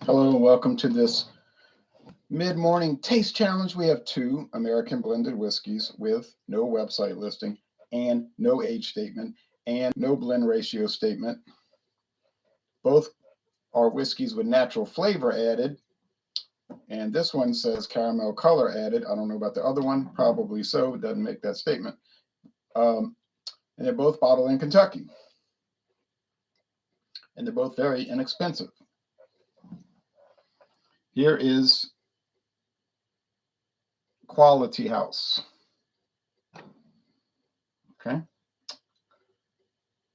Hello and welcome to this mid-morning taste challenge. We have two American blended whiskeys with no website listing and no age statement and no blend ratio statement. Both are whiskeys with natural flavor added, and this one says caramel color added. I don't know about the other one, probably so. It doesn't make that statement. And they're both bottled in Kentucky, and they're both very inexpensive. Here is Quality House. Okay.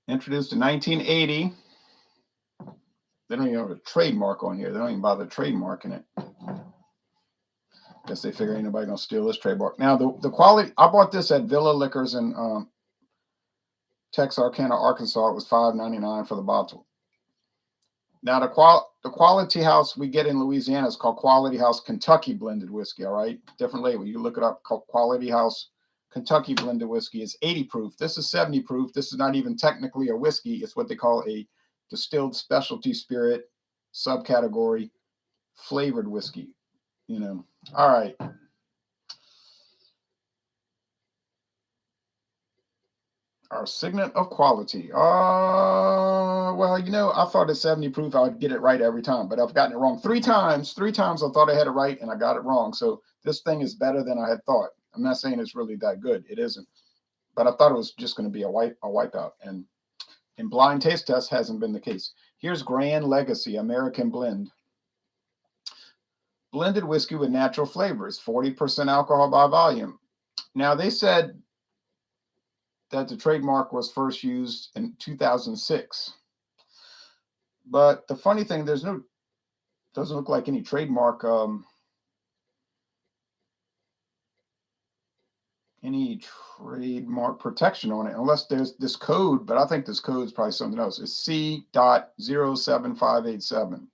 Introduced in 1980. They don't even have a trademark on here. They don't even bother trademarking it. Guess they figure ain't nobody gonna steal this trademark. Now the quality, I bought this at Villa Liquors in Texarkana, Arkansas. It was $5.99 for the bottle. Now the Quality House we get in Louisiana is called Quality House Kentucky Blended Whiskey. All right, different label. You look it up. Called Quality House Kentucky Blended Whiskey. Is 80 proof. This is 70 proof. This is not even technically a whiskey. It's what they call a distilled specialty spirit subcategory flavored whiskey. You know. All right. Our signet of quality. Well, you know, I thought at 70 proof I would get it right every time, but I've gotten it wrong three times. Three times I thought I had it right and I got it wrong. So this thing is better than I had thought. I'm not saying it's really that good. It isn't. But I thought it was just going to be a wipeout. And in blind taste test hasn't been the case. Here's Gran Legacy American Blend. Blended whiskey with natural flavors, 40% alcohol by volume. Now they said that the trademark was first used in 2006. But the funny thing, doesn't look like any trademark protection on it, unless there's this code, but I think this code is probably something else. It's C.07587.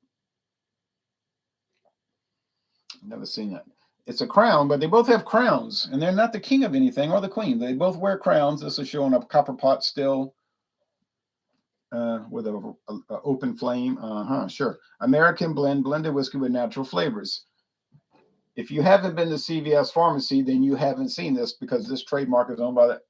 Never seen that. It's a crown, but they both have crowns, and they're not the king of anything or the queen. They both wear crowns. This is showing a copper pot still with a open flame. Sure. American blend, blended whiskey with natural flavors. If you haven't been to CVS Pharmacy, then you haven't seen this because this trademark is owned by the,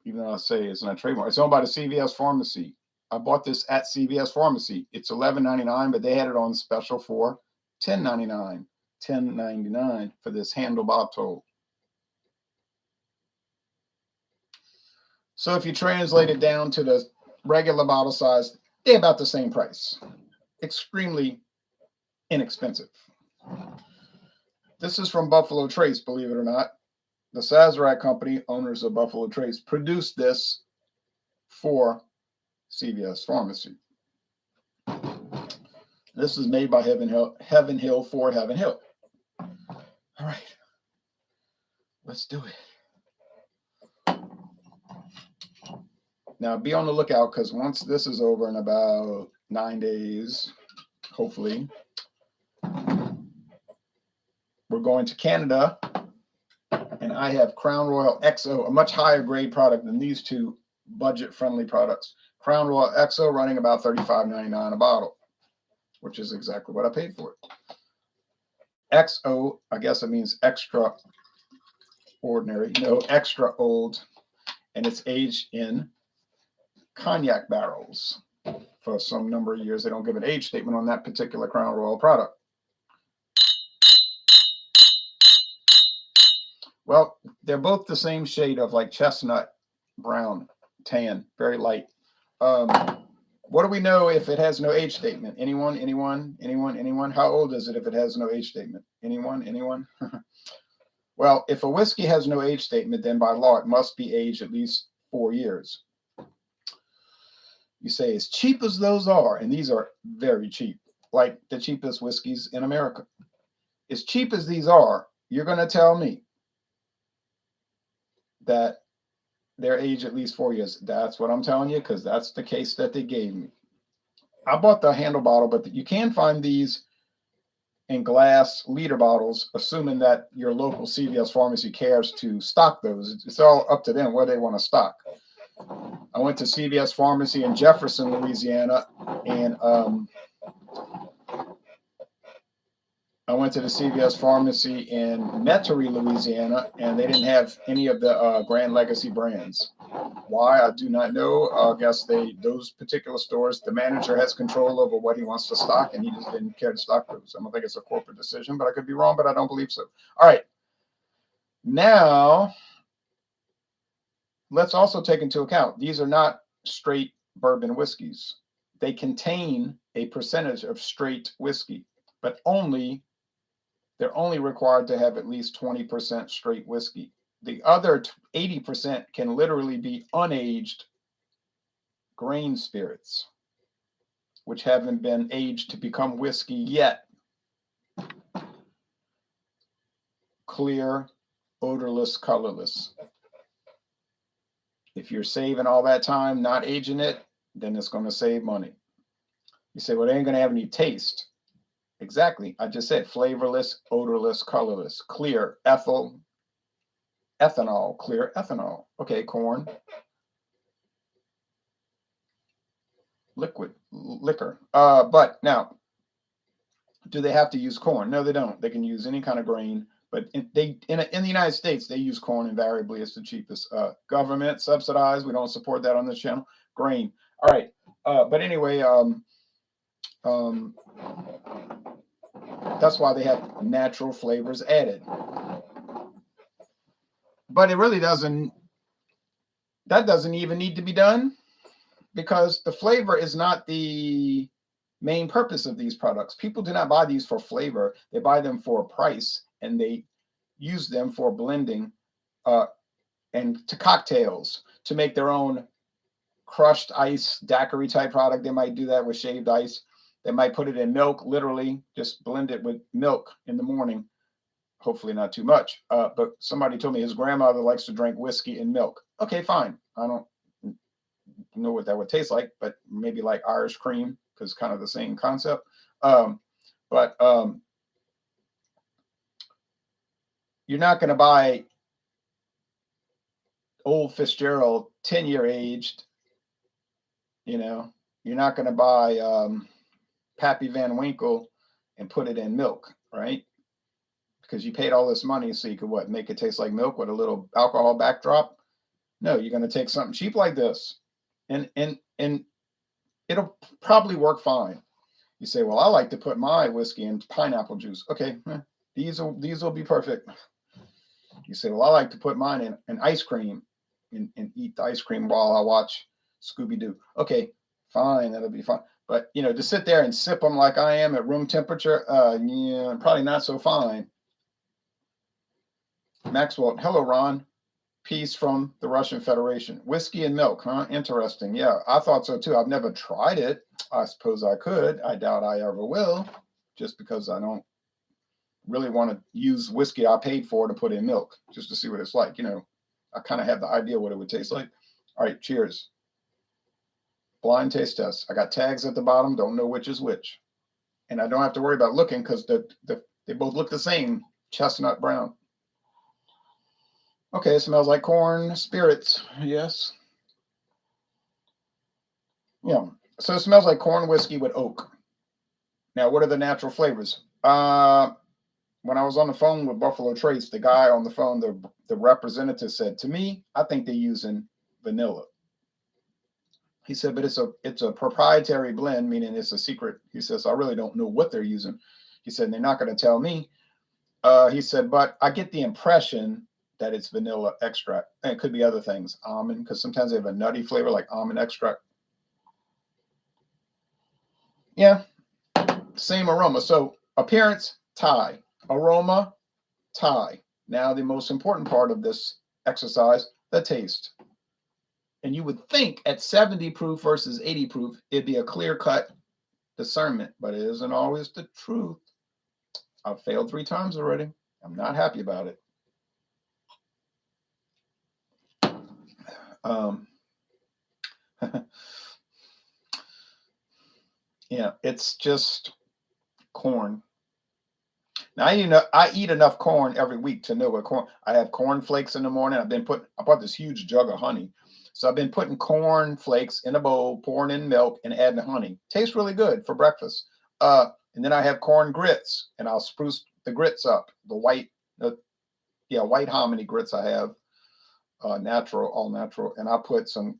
even though I say it's not a trademark, it's owned by the CVS Pharmacy. I bought this at CVS Pharmacy. It's $11.99, but they had it on special for $10.99. $10.99 for this handle bottle. So if you translate it down to the regular bottle size, they're about the same price. Extremely inexpensive. This is from Buffalo Trace, believe it or not. The Sazerac Company, owners of Buffalo Trace, produced this for CVS Pharmacy. This is made by Heaven Hill for Heaven Hill. All right, let's do it. Now, be on the lookout because once this is over in about 9 days, hopefully, we're going to Canada, and I have Crown Royal XO, a much higher grade product than these two budget-friendly products. Crown Royal XO running about $35.99 a bottle, which is exactly what I paid for it. XO, I guess it means extra ordinary, no, extra old, and it's aged in cognac barrels for some number of years. They don't give an age statement on that particular Crown Royal product. Well, they're both the same shade of like chestnut, brown, tan, very light. What do we know if it has no age statement? Anyone? How old is it if it has no age statement? Anyone? Well, if a whiskey has no age statement, then by law, it must be aged at least 4 years. You say, as cheap as those are, and these are very cheap, like the cheapest whiskeys in America. As cheap as these are, you're going to tell me that they're aged at least 4 years. That's what I'm telling you, because that's the case that they gave me. I bought the handle bottle, but you can find these in glass liter bottles, assuming that your local CVS Pharmacy cares to stock those. It's all up to them where they want to stock. I went to CVS Pharmacy in Jefferson, Louisiana, and I went to the CVS Pharmacy in Metairie, Louisiana, and they didn't have any of the Gran Legacy brands. Why, I do not know. I guess those particular stores, the manager has control over what he wants to stock, and he just didn't care to stock those. I don't think it's a corporate decision, but I could be wrong, but I don't believe so. All right. Now, let's also take into account, these are not straight bourbon whiskeys. They contain a percentage of straight whiskey, but they're only required to have at least 20% straight whiskey. The other 80% can literally be unaged grain spirits, which haven't been aged to become whiskey yet. Clear, odorless, colorless. If you're saving all that time not aging it, then it's going to save money. You say, well, they ain't going to have any taste. Exactly. I just said flavorless, odorless, colorless, clear, ethanol, clear ethanol. Okay, corn, liquor. But now, do they have to use corn? No, they don't. They can use any kind of grain. But in the United States, they use corn invariably. It's the cheapest. Government subsidized. We don't support that on this channel. Grain. All right. But anyway, that's why they have natural flavors added. But it really doesn't even need to be done, because the flavor is not the main purpose of these products. People do not buy these for flavor. They buy them for price, and they use them for blending and to cocktails, to make their own crushed ice daiquiri type product. They might do that with shaved ice. They might put it in milk, literally just blend it with milk in the morning. Hopefully not too much. But somebody told me his grandmother likes to drink whiskey and milk. Okay, fine. I don't know what that would taste like, but maybe like Irish cream, because kind of the same concept. But you're not going to buy Old Fitzgerald 10-year aged. You're not going to buy Pappy Van Winkle and put it in milk, right? Because you paid all this money so you could make it taste like milk with a little alcohol backdrop. No, you're going to take something cheap like this, and it'll probably work fine. You say, well, I like to put my whiskey in pineapple juice. Okay, these will be perfect. You say, well, I like to put mine in ice cream and eat the ice cream while I watch Scooby-Doo. Okay, fine, that'll be fine. But to sit there and sip them like I am at room temperature, yeah, probably not so fine. Maxwell, hello, Ron. Peace from the Russian Federation. Whiskey and milk, huh? Interesting. Yeah, I thought so too. I've never tried it. I suppose I could. I doubt I ever will, just because I don't really want to use whiskey I paid for to put in milk, just to see what it's like. I kind of have the idea what it would taste like. All right, cheers. Blind taste test. I got tags at the bottom. Don't know which is which. And I don't have to worry about looking, because they both look the same. Chestnut brown. Okay, it smells like corn spirits. Yes. Yeah. So it smells like corn whiskey with oak. Now, what are the natural flavors? When I was on the phone with Buffalo Trace, the guy on the phone, the representative said to me, I think they're using vanilla. He said, but it's a proprietary blend, meaning it's a secret. He says, I really don't know what they're using. He said, they're not going to tell me. He said, but I get the impression that it's vanilla extract. And it could be other things, almond, because sometimes they have a nutty flavor like almond extract. Yeah, same aroma. So appearance, tie. Aroma, tie. Now the most important part of this exercise, the taste. And you would think at 70 proof versus 80 proof, it'd be a clear-cut discernment, but it isn't always the truth. I've failed 3 times already. I'm not happy about it. Yeah, it's just corn. Now, I eat enough corn every week to know what corn. I have corn flakes in the morning. I bought this huge jug of honey. So I've been putting corn flakes in a bowl, pouring in milk, and adding honey. Tastes really good for breakfast. And And then I have corn grits, and I'll spruce the grits up. The white, white hominy grits I have, natural, all natural. And I'll put some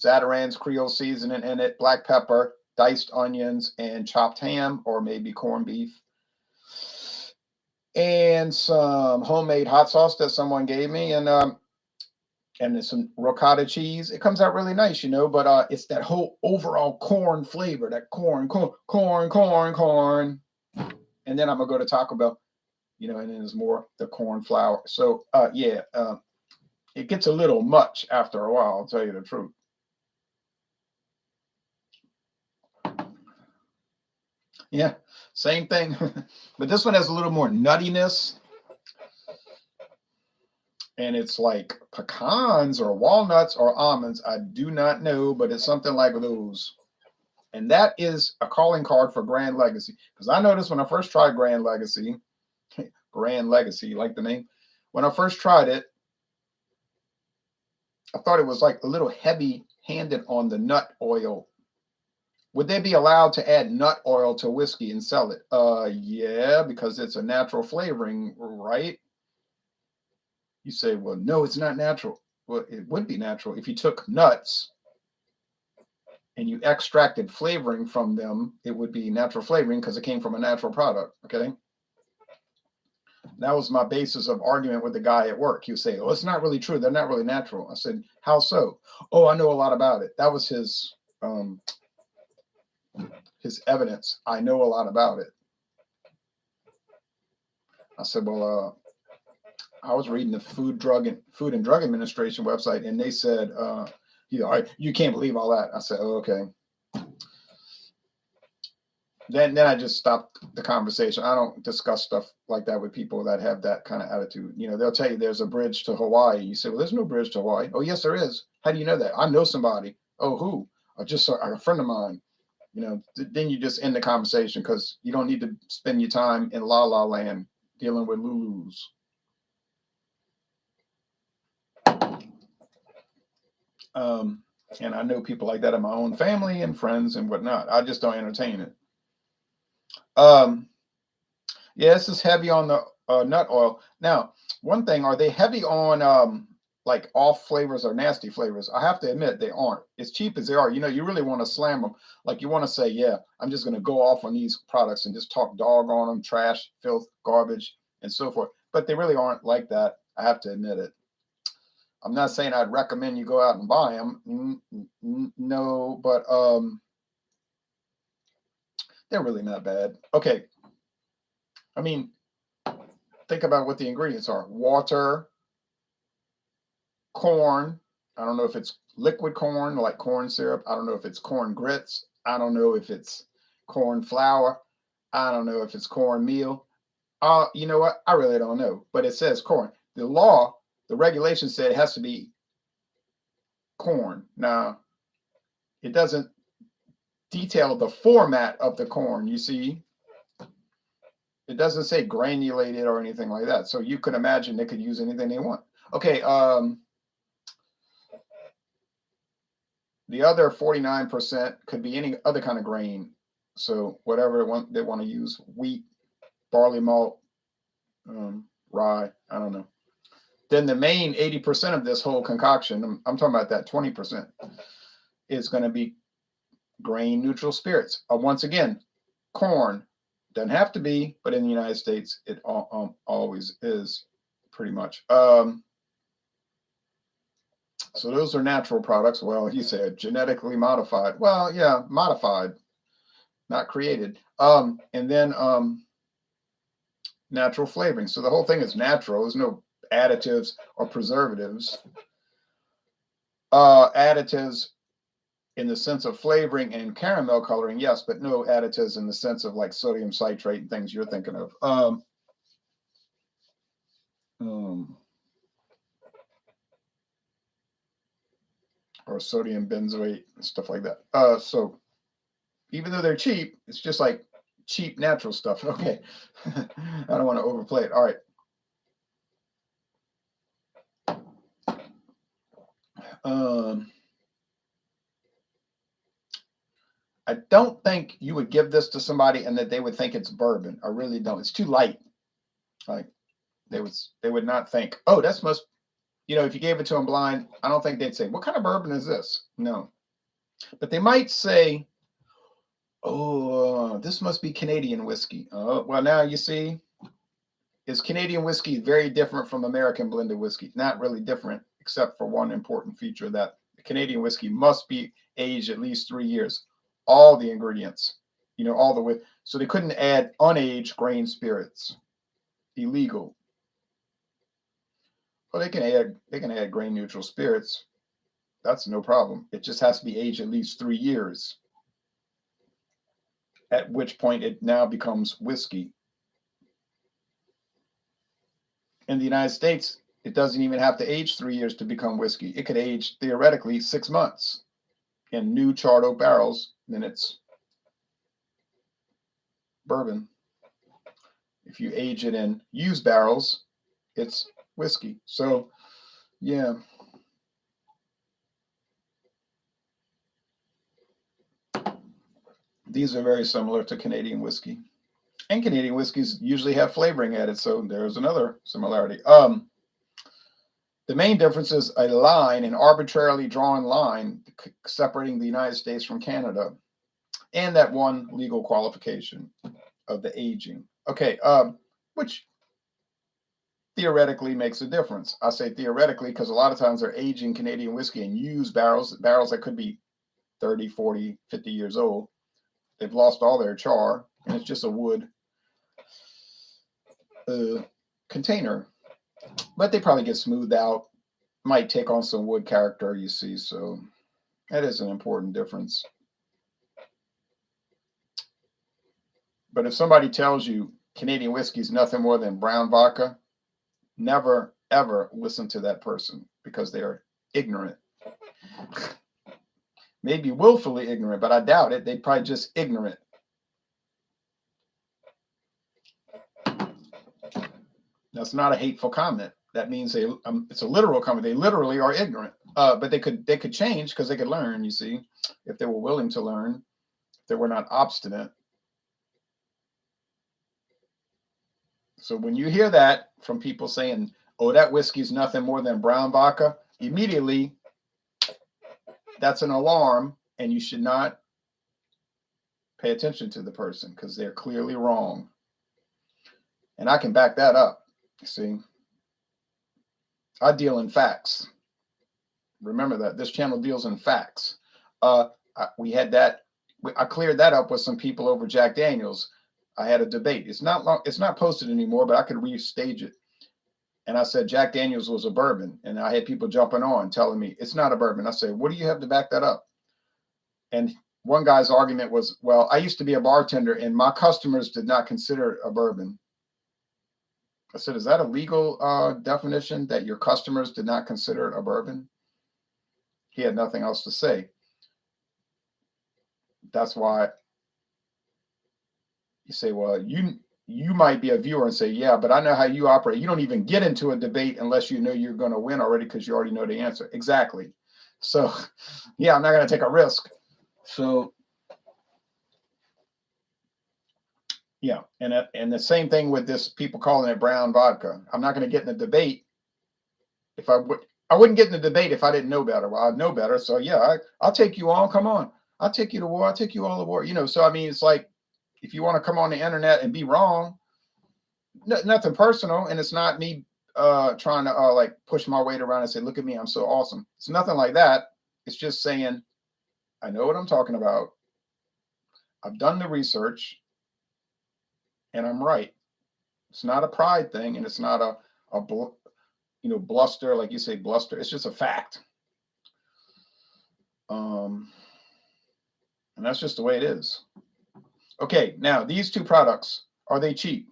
Zatarain's Creole seasoning in it, black pepper, diced onions, and chopped ham, or maybe corned beef. And some homemade hot sauce that someone gave me, and then some ricotta cheese. It comes out really nice, but it's that whole overall corn flavor, that corn. And then I'm gonna go to Taco Bell, and then there's more the corn flour. So it gets a little much after a while, I'll tell you the truth. Yeah, same thing. But this one has a little more nuttiness. And it's like pecans or walnuts or almonds. I do not know, but it's something like those. And that is a calling card for Gran Legacy. Because I noticed when I first tried Gran Legacy, you like the name? When I first tried it, I thought it was like a little heavy-handed on the nut oil. Would they be allowed to add nut oil to whiskey and sell it? Yeah, because it's a natural flavoring, right? You say, well, no, it's not natural. Well, it would be natural if you took nuts and you extracted flavoring from them. It would be natural flavoring because it came from a natural product. Okay. That was my basis of argument with the guy at work. He would say, oh, it's not really true. They're not really natural. I said, how so? Oh, I know a lot about it. That was his evidence. I know a lot about it. I said, well, I was reading the Food and Drug Administration website, and they said, you can't believe all that. I said, oh, okay. Then I just stopped the conversation. I don't discuss stuff like that with people that have that kind of attitude. They'll tell you there's a bridge to Hawaii. You say, well, there's no bridge to Hawaii. Oh, yes, there is. How do you know that? I know somebody. Oh, who? Just a friend of mine. Then you just end the conversation because you don't need to spend your time in La La Land dealing with Lulus. And I know people like that in my own family and friends and whatnot. I just don't entertain it. Yeah, this is heavy on the nut oil. Now, one thing, are they heavy on like off flavors or nasty flavors? I have to admit they aren't. As cheap as they are, you really want to slam them. Like you want to say, yeah, I'm just going to go off on these products and just talk dog on them, trash, filth, garbage, and so forth. But they really aren't like that. I have to admit it. I'm not saying I'd recommend you go out and buy them. No, but they're really not bad. Okay. I mean, think about what the ingredients are. Water, corn. I don't know if it's liquid corn, like corn syrup. I don't know if it's corn grits. I don't know if it's corn flour. I don't know if it's cornmeal. You know what? I really don't know. But it says corn. The regulation said it has to be corn. Now, it doesn't detail the format of the corn, you see. It doesn't say granulated or anything like that. So you could imagine they could use anything they want. Okay, the other 49% could be any other kind of grain. So whatever they want to use, wheat, barley malt, rye, I don't know. Then the main 80% of this whole concoction, I'm talking about that 20%, is going to be grain neutral spirits. Once again, corn. Doesn't have to be, but in the United States, it always is, pretty much. So those are natural products. Well, he said genetically modified. Well, yeah, modified, not created. And then natural flavoring. So the whole thing is natural. There's no additives or preservatives. Additives in the sense of flavoring and caramel coloring, yes, but no additives in the sense of like sodium citrate and things you're thinking of. Or sodium benzoate and stuff like that. So even though they're cheap, it's just like cheap natural stuff. Okay. I don't want to overplay it. All right. I don't think you would give this to somebody and that they would think it's bourbon. I really don't. It's too light. Like they would not think, oh, that's must, if you gave it to them blind, I don't think they'd say, what kind of bourbon is this? No. But they might say, oh, this must be Canadian whiskey. Oh, well, now you see, is Canadian whiskey very different from American blended whiskey? Not really different, except for one important feature, that the Canadian whiskey must be aged at least 3 years. All the ingredients, all the way. So they couldn't add unaged grain spirits. Illegal. Well, they can add grain neutral spirits. That's no problem. It just has to be aged at least 3 years. At which point it now becomes whiskey. In the United States, it doesn't even have to age 3 years to become whiskey. It could age theoretically 6 months in new charred oak barrels. Then it's bourbon. If you age it in used barrels, it's whiskey. So, yeah. These are very similar to Canadian whiskey. And Canadian whiskeys usually have flavoring added, so there's another similarity. The main difference is a line, an arbitrarily drawn line separating the United States from Canada, and that one legal qualification of the aging. Okay, which theoretically makes a difference. I say theoretically because a lot of times they're aging Canadian whiskey in used barrels that could be 30, 40, 50 years old. They've lost all their char, and it's just a wood container. But they probably get smoothed out, might take on some wood character, you see. So that is an important difference. But if somebody tells you Canadian whiskey is nothing more than brown vodka, never, ever listen to that person because they are ignorant. Maybe willfully ignorant, but I doubt it. They're probably just ignorant. That's not a hateful comment. That means it's a literal comment. They literally are ignorant. But they could change because they could learn, you see, if they were willing to learn, if they were not obstinate. So when you hear that from people saying, oh, that whiskey is nothing more than brown vodka, immediately that's an alarm, and you should not pay attention to the person because they're clearly wrong. And I can back that up. See, I deal in facts. Remember that this channel deals in facts. We had that. I cleared that up with some people over Jack Daniels. I had a debate. It's not posted anymore, but I could restage it. And I said Jack Daniels was a bourbon, and I had people jumping on telling me it's not a bourbon. I said, what do you have to back that up? And one guy's argument was, well, I used to be a bartender, and my customers did not consider it a bourbon. I said, is that a legal definition that your customers did not consider it a bourbon? He had nothing else to say. That's why you say, well, you might be a viewer and say, yeah, but I know how you operate. You don't even get into a debate unless you know you're going to win already because you already know the answer. Exactly. So, yeah, I'm not going to take a risk. So, yeah, and the same thing with this, people calling it brown vodka. I'm not going to get in a debate. If I wouldn't get in a debate if I didn't know better. Well, I know better. So, yeah, I'll take you on. Come on. I'll take you to war. I'll take you all to war. So, I mean, it's like, if you want to come on the internet and be wrong, nothing personal. And it's not me trying to like push my weight around and say, look at me, I'm so awesome. It's nothing like that. It's just saying, I know what I'm talking about. I've done the research and I'm right. It's not a pride thing. And it's not a bluster, like you say, bluster. It's just a fact. And that's just the way it is. Okay, now these two products, are they cheap?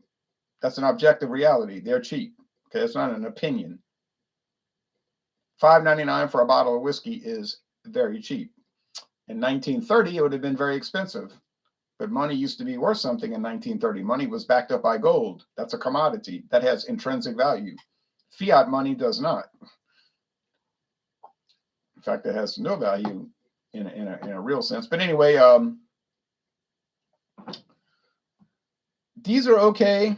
That's an objective reality. They're cheap. Okay, it's not an opinion. $5.99 for a bottle of whiskey is very cheap. In 1930, it would have been very expensive. But money used to be worth something in 1930. Money was backed up by gold. That's a commodity that has intrinsic value. Fiat money does not. In fact, it has no value in a real sense. But anyway, These are okay.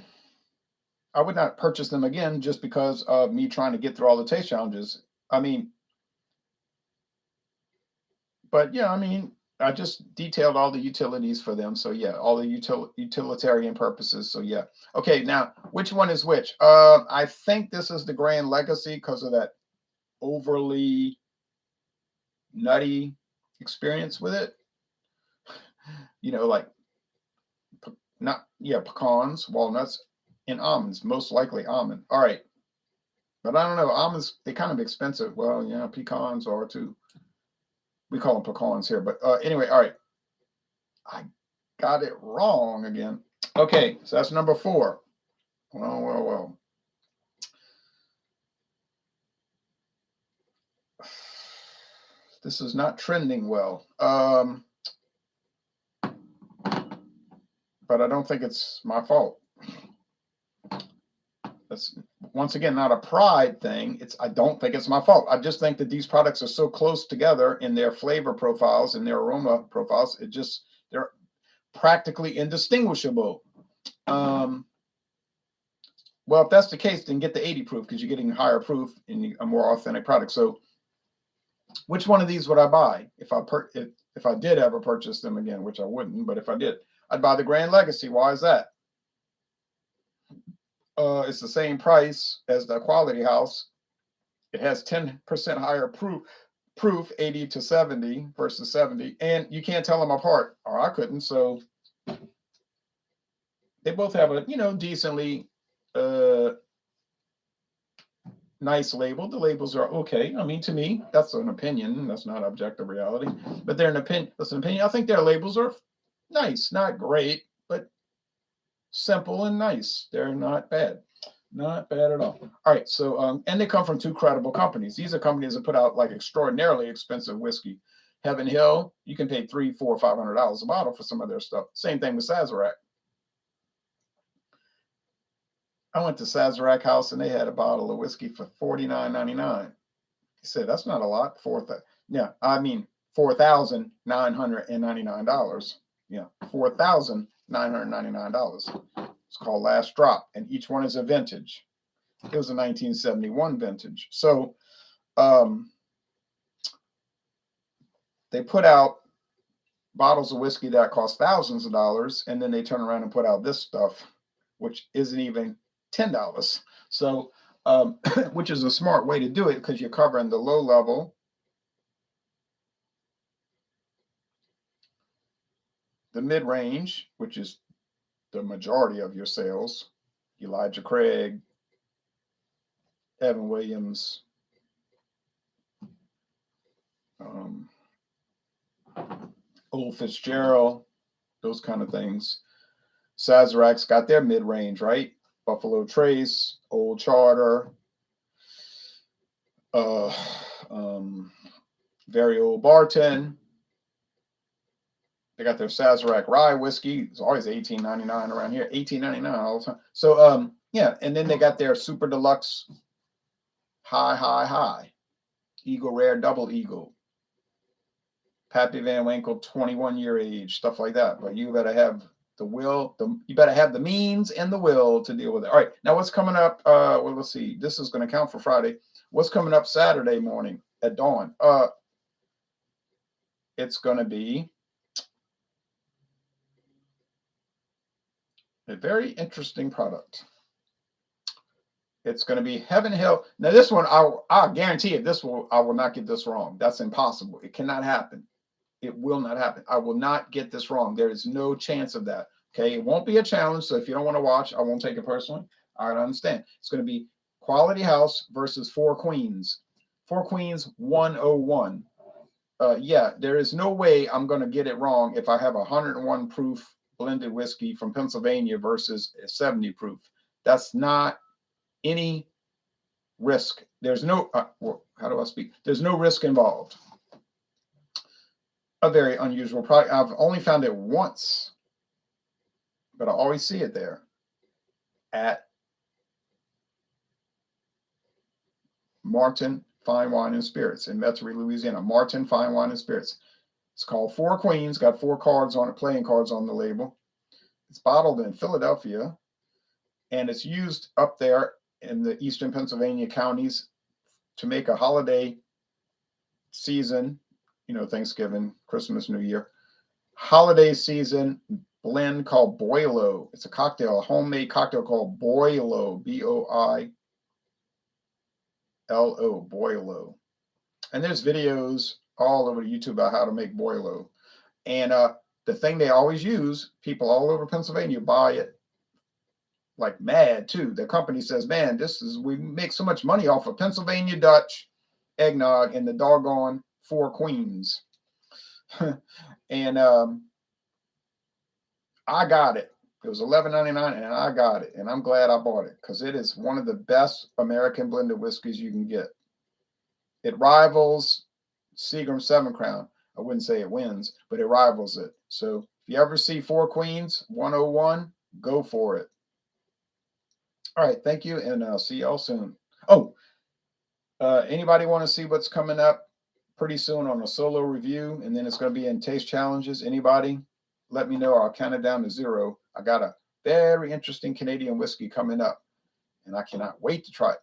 I would not purchase them again just because of me trying to get through all the taste challenges. I mean, but yeah, I mean, I just detailed all the utilities for them. So yeah, all the utilitarian purposes. So yeah. Okay, now which one is which? I think this is the Gran Legacy because of that overly nutty experience with it. You know, like not yeah, pecans, walnuts, and almonds. Most likely almond. All right, but I don't know. Almonds they kind of expensive. Well, yeah, pecans are too. We call them pecans here, but anyway, all right. I got it wrong again. Okay, so that's number 4. Well. This is not trending well. But I don't think it's my fault. That's once again not a pride thing. I don't think it's my fault. I just think that these products are so close together in their flavor profiles and their aroma profiles. They're practically indistinguishable. Well, if that's the case, then get the 80 proof because you're getting higher proof and a more authentic product. So, which one of these would I buy if I did ever purchase them again? Which I wouldn't, but if I did, I'd buy the Gran Legacy. Why is that? It's the same price as the Quality House. It has 10% higher proof 80 to 70 versus 70, and you can't tell them apart, or I couldn't. So they both have a decently nice label. The labels are okay. I mean, to me, that's an opinion. That's not objective reality, but they're an opinion. That's an opinion. I think their labels are nice, not great, but simple and nice. They're not bad. Not bad at all. All right. So, and they come from 2 credible companies. These are companies that put out like extraordinarily expensive whiskey. Heaven Hill, you can pay $300, $400, $500 a bottle for some of their stuff. Same thing with Sazerac. I went to Sazerac House and they had a bottle of whiskey for $49.99. He said, that's not a lot. $4,999. Yeah, $4,999. It's called Last Drop, and each one is a vintage. It was a 1971 vintage. So they put out bottles of whiskey that cost thousands of dollars, and then they turn around and put out this stuff, which isn't even $10. So, which is a smart way to do it because you're covering the low level, the mid range, which is the majority of your sales. Elijah Craig, Evan Williams, Old Fitzgerald, those kind of things. Sazerac's got their mid range, right? Buffalo Trace, Old Charter, Very Old Barton. They got their Sazerac Rye whiskey. It's always $18.99 around here. $18.99 all the time. So yeah, and then they got their Super Deluxe High Eagle Rare Double Eagle. Pappy Van Winkle 21-year age, stuff like that. But you better have the will, you better have the means and the will to deal with it. All right, now what's coming up? Well, let's see. This is going to count for Friday. What's coming up Saturday morning at dawn? It's going to be a very interesting product. It's going to be Heaven Hill. Now, this one, I'll guarantee it. I will not get this wrong. That's impossible. It cannot happen. It will not happen. I will not get this wrong. There is no chance of that. Okay. It won't be a challenge. So if you don't want to watch, I won't take it personally. All right. I understand. It's going to be Quality House versus Four Queens. Four Queens 101. Yeah, there is no way I'm going to get it wrong if I have 101 proof blended whiskey from Pennsylvania versus 70 proof. That's not any risk. There's no, how do I speak? There's no risk involved. A very unusual product. I've only found it once, but I always see it there at Martin Fine Wine and Spirits in Metairie, Louisiana. Martin Fine Wine and Spirits. It's called Four Queens. Got 4 cards on it, playing cards on the label. It's bottled in Philadelphia, and it's used up there in the eastern Pennsylvania counties to make a holiday season, Thanksgiving, Christmas, New Year, holiday season blend called Boilo. It's a cocktail, a homemade cocktail called Boilo, Boilo, Boilo. And there's videos all over YouTube about how to make Boilo. And the thing they always use, people all over Pennsylvania buy it like mad too. The company says, man, we make so much money off of Pennsylvania Dutch eggnog and the doggone Four Queens. And I got it. It was $11.99 and I got it. And I'm glad I bought it because it is one of the best American blended whiskeys you can get. It rivals Seagram 7 Crown. I wouldn't say it wins, but it rivals it. So if you ever see Four Queens 101, go for it. All right, thank you, and I'll see y'all soon. Oh, anybody want to see what's coming up pretty soon on a solo review, and then it's going to be in Taste Challenges? Anybody? Let me know. I'll count it down to 0. I got a very interesting Canadian whiskey coming up, and I cannot wait to try it.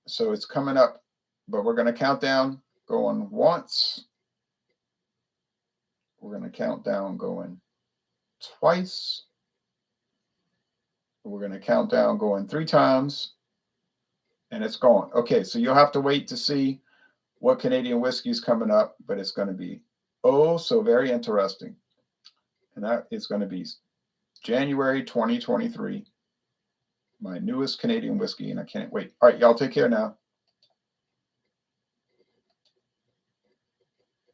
So it's coming up, but we're going to count down going once. We're going to count down going twice. We're going to count down going 3 times, and it's gone. Okay, so you'll have to wait to see what Canadian whiskey is coming up, but it's going to be oh so very interesting. And that is going to be January 2023, my newest Canadian whiskey, and I can't wait. All right, y'all take care now.